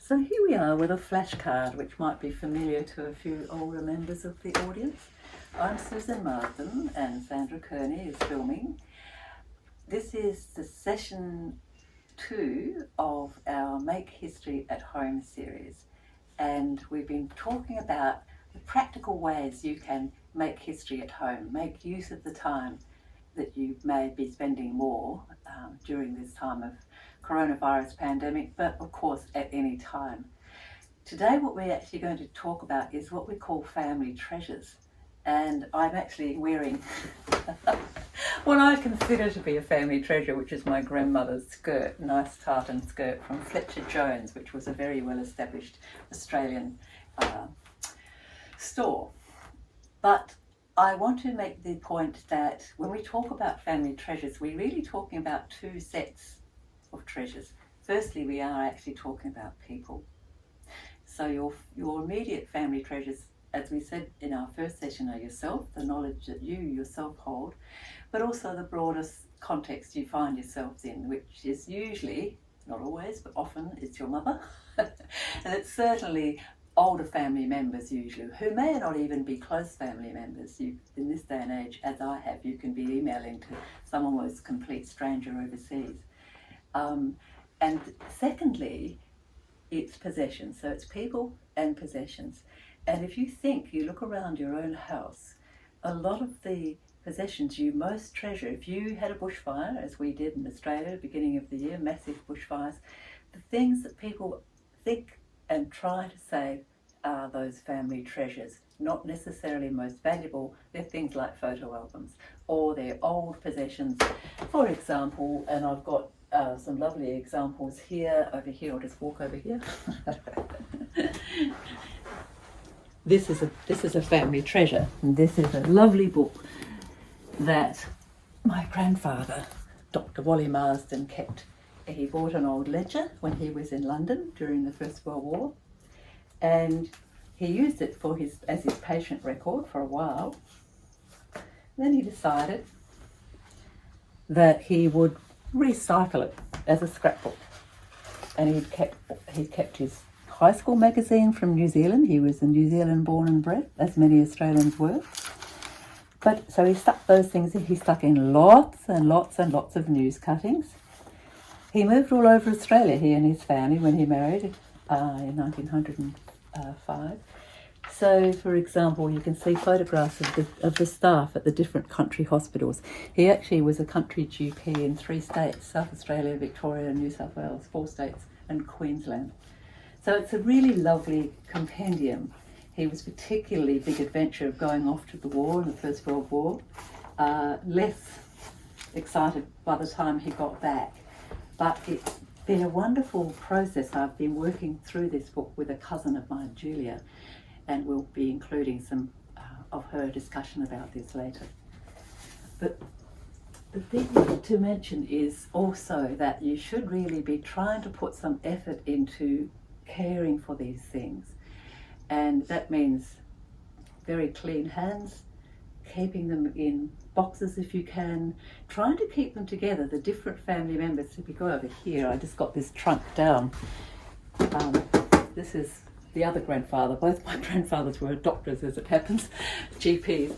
So here we are with a flashcard which might be familiar to a few older members of the audience. I'm Susan Marsden and Sandra Kearney is filming. This is the session 2 of our Make History at Home series, and we've been talking about the practical ways you can make history at home, make use of the time that you may be spending more during this time of coronavirus pandemic, but of course at any time. Today what we're actually going to talk about is what we call family treasures, and I'm actually wearing what I consider to be a family treasure, which is my grandmother's skirt, nice tartan skirt from Fletcher Jones, which was a very well established Australian store. But I want to make the point that when we talk about family treasures, we're really talking about two sets of treasures. Firstly, we are actually talking about people. So your immediate family treasures, as we said in our first session, are yourself, the knowledge that you yourself hold, but also the broadest context you find yourselves in, which is usually, not always, but often, it's your mother. And it's certainly older family members usually, who may not even be close family members. You, in this day and age, as I have, you can be emailing to some almost complete stranger overseas. And secondly, it's possessions. So it's people and possessions. And if you think, you look around your own house, a lot of the possessions you most treasure, if you had a bushfire, as we did in Australia at the beginning of the year, massive bushfires, the things that people think and try to save are those family treasures. Not necessarily most valuable, they're things like photo albums or they're old possessions. For example, and I've got some lovely examples here, over here, I'll just walk over here. This is a family treasure, and this is a lovely book that my grandfather, Dr. Wally Marsden, kept. He bought an old ledger when he was in London during the First World War, and he used it as his patient record for a while. Then he decided that he would recycle it as a scrapbook, and he kept his high school magazine from New Zealand. He was in New Zealand born and bred, as many Australians were. But so he stuck those things in. He stuck in lots and lots and lots of news cuttings. He moved all over Australia, he and his family, when he married in 1905. So, for example, you can see photographs of the staff at the different country hospitals. He actually was a country GP in 3 states, South Australia, Victoria, New South Wales, 4 states, and Queensland. So it's a really lovely compendium. He was particularly big adventure of going off to the war in the First World War. Less excited by the time he got back. But it's been a wonderful process. I've been working through this book with a cousin of mine, Julia, and we'll be including some of her discussion about this later. But the thing to mention is also that you should really be trying to put some effort into caring for these things. And that means very clean hands, keeping them in boxes if you can, trying to keep them together, the different family members. If you go over here, I just got this trunk down. This is the other grandfather. Both my grandfathers were doctors, as it happens, GPs.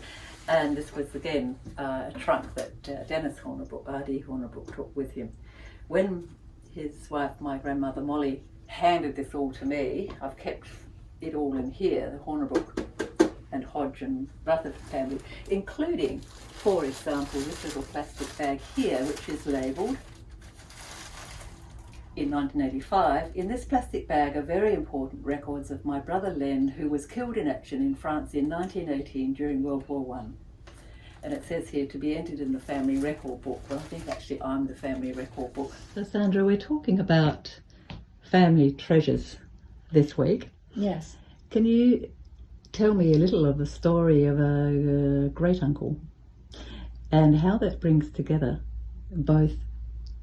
And this was, again, a trunk that Dennis Hornabrook, R.D. Hornabrook, took with him. When his wife, my grandmother Molly, handed this all to me, I've kept it all in here, the Hornabrook and Hodge and Rutherford family, including, for example, this little plastic bag here, which is labelled in 1985. In this plastic bag are very important records of my brother Len, who was killed in action in France in 1918 during World War I. And it says here to be entered in the family record book. Well, I think actually I'm the family record book. So Sandra, we're talking about family treasures this week. Yes. Can you tell me a little of the story of a great uncle and how that brings together both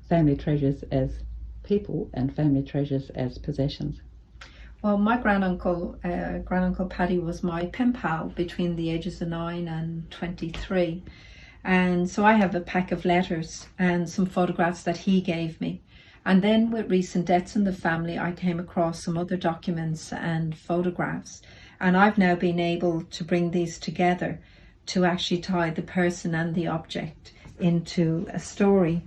family treasures as people and family treasures as possessions? Well, my granduncle Paddy, was my pen pal between the ages of 9 and 23. And so I have a pack of letters and some photographs that he gave me. And then with recent deaths in the family, I came across some other documents and photographs. And I've now been able to bring these together to actually tie the person and the object into a story.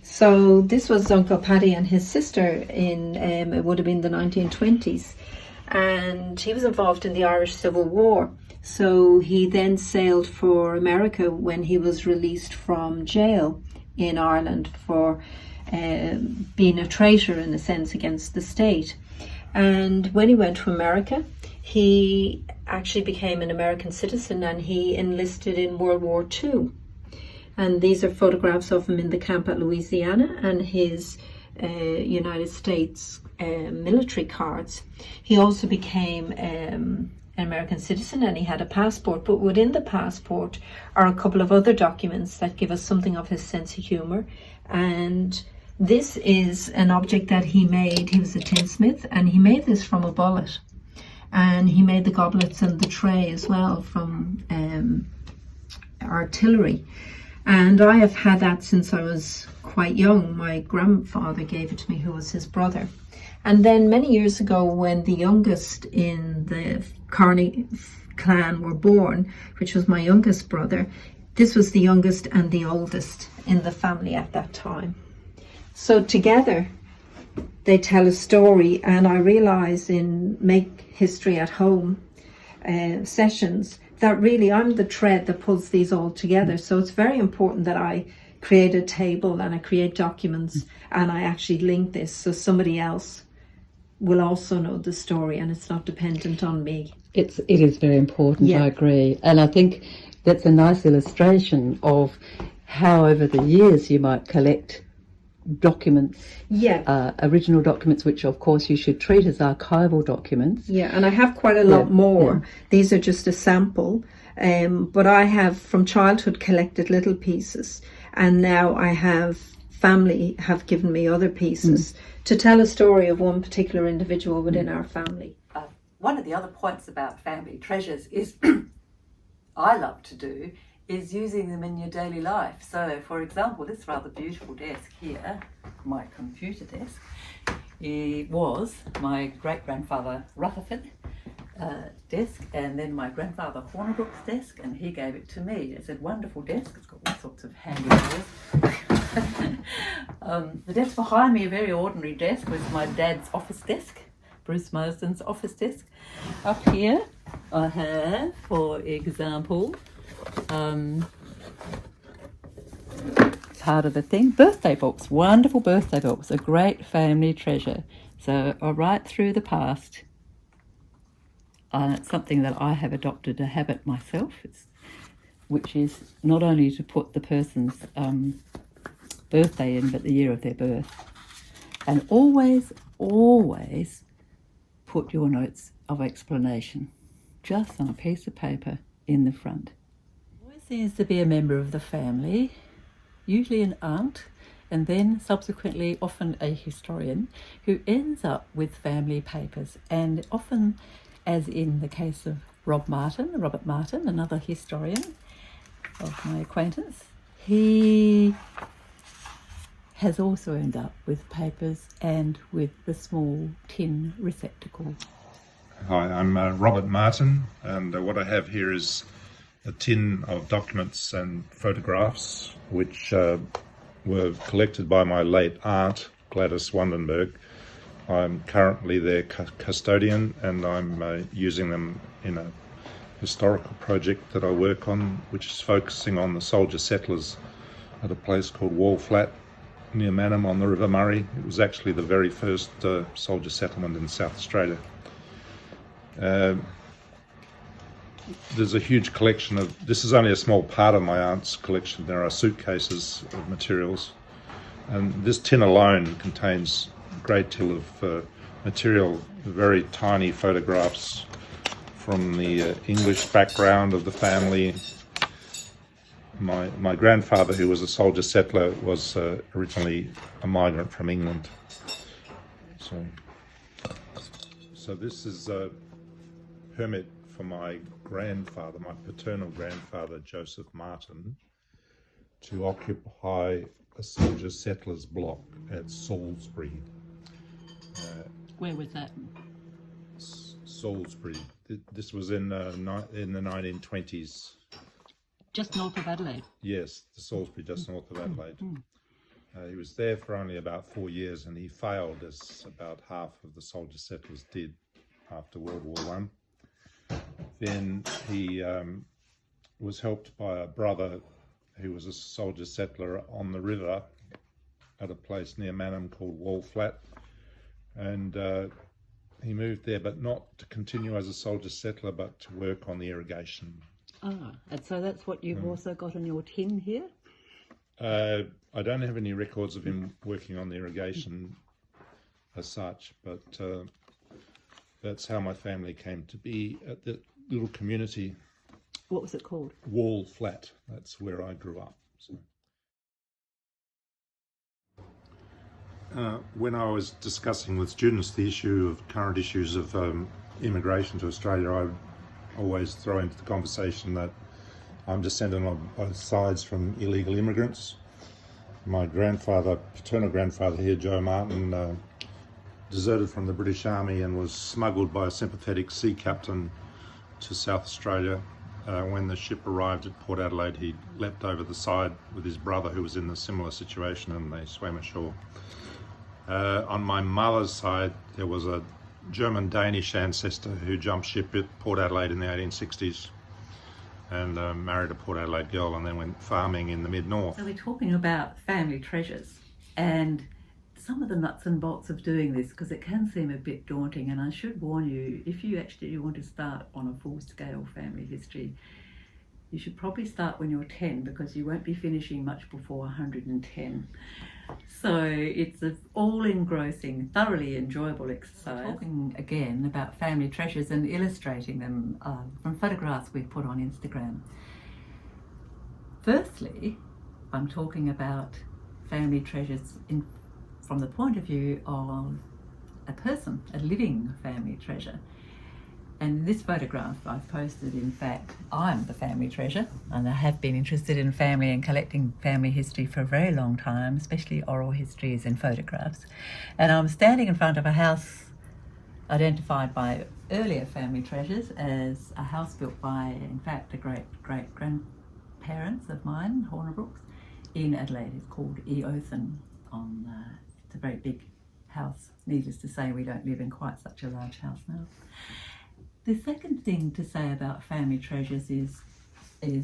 So this was Uncle Paddy and his sister in, it would have been the 1920s. And he was involved in the Irish Civil War. So he then sailed for America when he was released from jail in Ireland for being a traitor in a sense against the state. And when he went to America, he actually became an American citizen and he enlisted in World War II. And these are photographs of him in the camp at Louisiana and his United States military cards. He also became an American citizen and he had a passport, but within the passport are a couple of other documents that give us something of his sense of humour. And this is an object that he made. He was a tinsmith and he made this from a bullet. And he made the goblets and the tray as well from artillery. And I have had that since I was quite young. My grandfather gave it to me, who was his brother. And then many years ago, when the youngest in the Kearney clan were born, which was my youngest brother, this was the youngest and the oldest in the family at that time. So together they tell a story, and I realise in Make History at Home sessions that really I'm the thread that pulls these all together. So it's very important that I create a table and I create documents and I actually link this so somebody else will also know the story and it's not dependent on me. It is very important, yeah. I agree. And I think that's a nice illustration of how over the years you might collect documents, original documents, which of course you should treat as archival documents. Yeah, and I have quite a lot more. Yeah. These are just a sample, but I have from childhood collected little pieces, and now I have family have given me other pieces to tell a story of one particular individual within our family. One of the other points about family treasures is I love to do is using them in your daily life. So, for example, this rather beautiful desk here, my computer desk, it was my great-grandfather Rutherford desk, and then my grandfather Hornibrook's desk, and he gave it to me. It's a wonderful desk. It's got all sorts of handy doors. The desk behind me, a very ordinary desk, was my dad's office desk, Bruce Marsden's office desk. Up here I have, for example, part of the thing, birthday books, wonderful birthday books, a great family treasure. So right through the past, it's something that I have adopted a habit myself, which is not only to put the person's birthday in, but the year of their birth. And always put your notes of explanation just on a piece of paper in the front. Seems to be a member of the family, usually an aunt, and then subsequently often a historian who ends up with family papers. And often, as in the case of Robert Martin, another historian of my acquaintance, he has also ended up with papers and with the small tin receptacle. Hi, I'm Robert Martin, and what I have here is a tin of documents and photographs which were collected by my late aunt, Gladys Wandenberg. I'm currently their custodian, and I'm using them in a historical project that I work on, which is focusing on the soldier settlers at a place called Wall Flat near Mannum on the River Murray. It was actually the very first soldier settlement in South Australia. There's a huge collection of, this is only a small part of my aunt's collection. There are suitcases of materials, and this tin alone contains a great deal of material, very tiny photographs from the English background of the family. My grandfather, who was a soldier settler, was originally a migrant from England. So this is a hermit for my grandfather, my paternal grandfather, Joseph Martin. to occupy a soldier settlers block at Salisbury. Where was that? Salisbury. This was in the 1920s. Just north of Adelaide. Yes, the Salisbury, just north of Adelaide. He was there for only about 4 years, and he failed, as about half of the soldier settlers did after World War One. Then he was helped by a brother who was a soldier settler on the river at a place near Mannum called Wall Flat, and he moved there, but not to continue as a soldier settler, but to work on the irrigation. Ah, and so that's what you've also got on your tin here? I don't have any records of him working on the irrigation as such, but that's how my family came to be at the little community. What was it called? Wall Flat. That's where I grew up. So. When I was discussing with students the current issues of immigration to Australia, I always throw into the conversation that I'm descended on both sides from illegal immigrants. My paternal grandfather here, Joe Martin, deserted from the British Army and was smuggled by a sympathetic sea captain to South Australia. When the ship arrived at Port Adelaide, he leapt over the side with his brother, who was in a similar situation, and they swam ashore. On my mother's side, there was a German-Danish ancestor who jumped ship at Port Adelaide in the 1860s and married a Port Adelaide girl, and then went farming in the mid-north. So we're talking about family treasures and some of the nuts and bolts of doing this, because it can seem a bit daunting, and I should warn you, if you actually want to start on a full-scale family history, you should probably start when you're 10, because you won't be finishing much before 110. So it's an all-engrossing, thoroughly enjoyable exercise. Talking again about family treasures and illustrating them from photographs we've put on Instagram. Firstly, I'm talking about family treasures from the point of view of a person, a living family treasure. And this photograph I've posted, in fact, I'm the family treasure, and I have been interested in family and collecting family history for a very long time, especially oral histories and photographs. And I'm standing in front of a house identified by earlier family treasures as a house built by, in fact, a great-great-grandparents of mine, Hornabrooks, in Adelaide. It's called Eothen. It's a very big house. Needless to say, we don't live in quite such a large house now. The second thing to say about family treasures is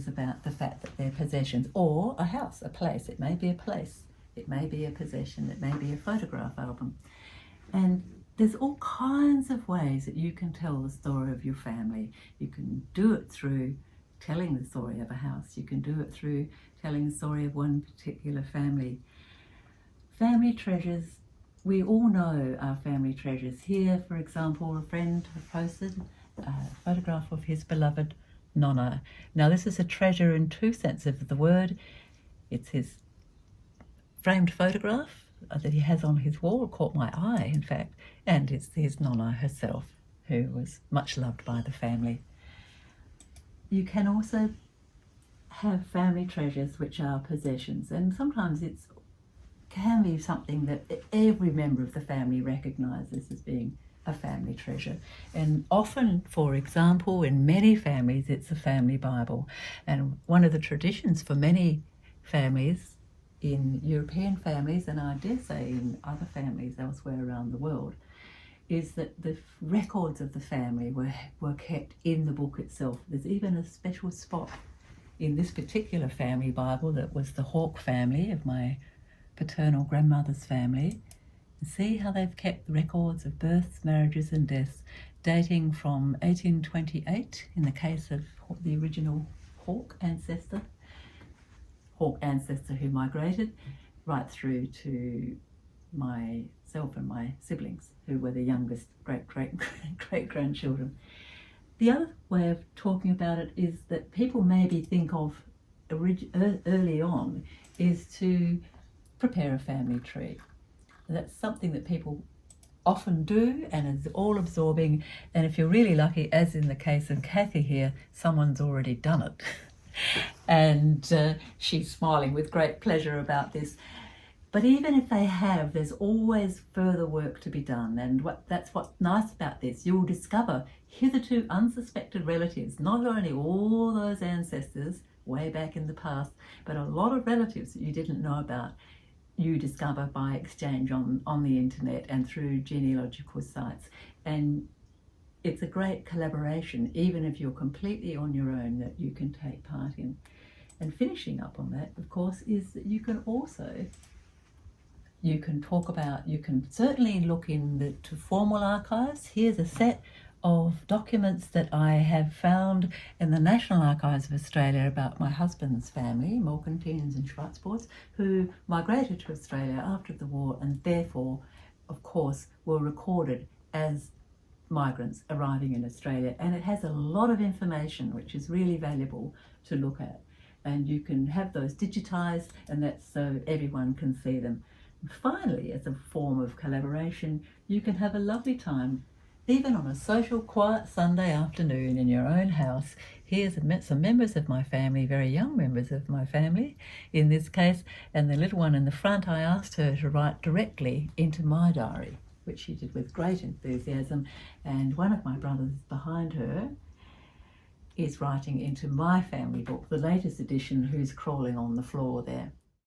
about the fact that they're possessions, or a house, a place. It may be a place, it may be a possession, it may be a photograph album. And there's all kinds of ways that you can tell the story of your family. You can do it through telling the story of a house. You can do it through telling the story of one particular family. Family treasures, we all know our family treasures. Here, for example, a friend posted a photograph of his beloved Nonna. Now, this is a treasure in two senses of the word. It's his framed photograph that he has on his wall, caught my eye, in fact, and it's his Nonna herself, who was much loved by the family. You can also have family treasures which are possessions, and sometimes it can be something that every member of the family recognises as being a family treasure. And often, for example, in many families, it's a family Bible. And one of the traditions for many families, in European families, and I dare say in other families elsewhere around the world, is that the records of the family were kept in the book itself. There's even a special spot in this particular family Bible that was the Hawke family of my paternal grandmother's family. See how they've kept records of births, marriages and deaths dating from 1828 in the case of the original Hawke ancestor who migrated, right through to myself and my siblings, who were the youngest great-great-great-grandchildren. The other way of talking about it is that people maybe think of early on is to prepare a family tree. That's something that people often do and is all absorbing, and if you're really lucky, as in the case of Kathy here, someone's already done it. And she's smiling with great pleasure about this. But even if they have, there's always further work to be done. And that's what's nice about this. You'll discover hitherto unsuspected relatives, not only all those ancestors way back in the past, but a lot of relatives that you didn't know about, you discover by exchange on the internet and through genealogical sites. And it's a great collaboration, even if you're completely on your own, that you can take part in. And finishing up on that, of course, is that you can certainly look into formal archives. Here's a set of documents that I have found in the National Archives of Australia about my husband's family, Malcontines and Szwarcbords, who migrated to Australia after the war and therefore, of course, were recorded as migrants arriving in Australia. And it has a lot of information which is really valuable to look at. And you can have those digitised, and that's so everyone can see them. And finally, as a form of collaboration, you can have a lovely time, even on a social, quiet Sunday afternoon in your own house. Here's some members of my family, very young members of my family in this case, and the little one in the front, I asked her to write directly into my diary, which she did with great enthusiasm. And one of my brothers behind her is writing into my family book, the latest edition, who's crawling on the floor there.